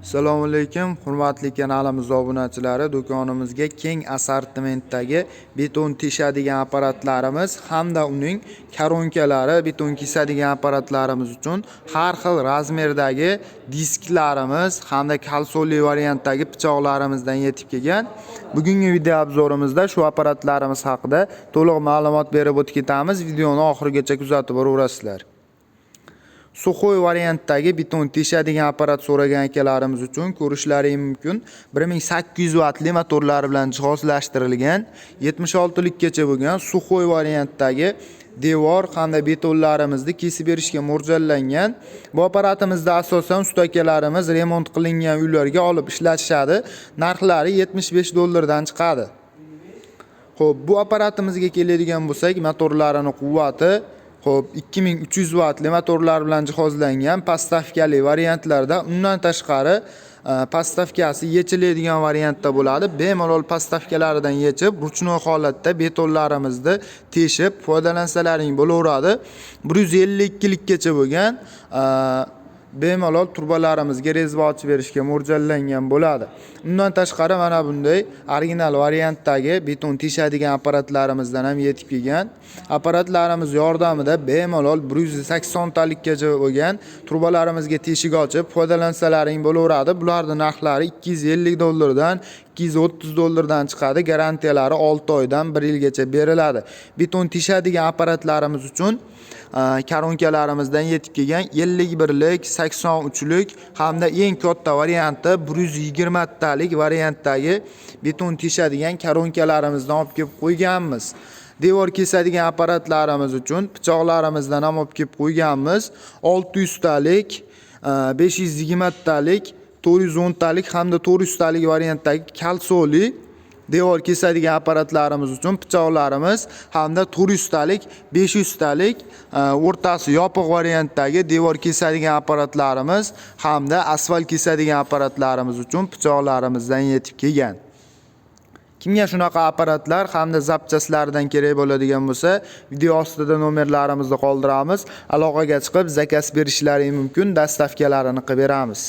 Assalomu alaykum, hurmatli kanalimiz obunachilari. Do'konimizga keng assortimentdagi beton teshadigan apparatlarimiz hamda uning koronkalari, beton kesadigan apparatlarimiz uchun har xil razmerdagi disklarimiz hamda kalsonli variantdagi pichoqlarimizdan yetib kelgan. Bugungi video obzorimizda shu apparatlarimiz haqida to'liq ma'lumot berib o'tib ketamiz. Videoni oxirigacha kuzatib boraverasizlar. Suxoy variantdagi beton teshadigan apparat so'ragan akalarimiz uchun ko'rishlari mumkin. 1800 vatli motorlar bilan jihozlashtirilgan 76 likgacha bo'lgan Suxoy variantdagi devor hamda betonlarimizni kesib berishga mo'ljallangan. Bu apparatimizda asosan usta akalarimiz remont qilingan uylarga olib ishlatishadi. Narxlari $75 dan chiqadi. Xo'p, bu apparatimizga keladigan bo'lsak, motorlarining quvvati 2300 vatli motorlar bilan jihozlangan postavkali variantlarda, undan tashqari postavkasi yechiladigan variantda bo'ladi. Bemalol postavkalaridan yechib, ruchnoy holatda betonlarimizni teshib foydalansalaring bo'laveradi. 152 likgacha bo'lgan bemalol turbalarimizga rezva ochib berishga mo'ljallangan bo'ladi. Undan tashqari mana bunday original variantdagi beton teshadigan apparatlarimizdan ham yetib kelgan. Apparatlarimiz yordamida bemalol 180 talikgacha bo'lgan turbalarimizga teshik ochib foydalansalaring bo'laveradi. Bularning narxlari $250 dan $230 dan chiqadi. Garantiyalari 6 oydan 1 yilgacha beriladi. Beton teshadigan apparatlarimiz uchun koronkalarimizdan yetib kelgan 51 lik, 83 lik hamda eng katta varianti 120 talik variantdagi beton teshadigan koronkalarimizni olib kelib qo'yganmiz. Devor kesadigan apparatlarimiz uchun pichoqlarimizdan ham olib kelib qo'yganmiz. 600 talik, 520 talik, 410 talik hamda 400 talik variantdagi kalsonli devor kesadigan apparatlarimiz uchun pichoqlarimiz hamda 400 talik, 500 talik o'rtasi yopiq variantdagi devor kesadigan apparatlarimiz hamda asfalt kesadigan apparatlarimiz uchun pichoqlarimizdan yetib kelgan. Kimga shunaqa apparatlar hamda zapchastlaridan kerak bo'ladigan bo'lsa, video ostida nomerlarimizni qoldiramiz. Aloqaga chiqib zakaz berishlari mumkin, dastavkalarini qilib beramiz.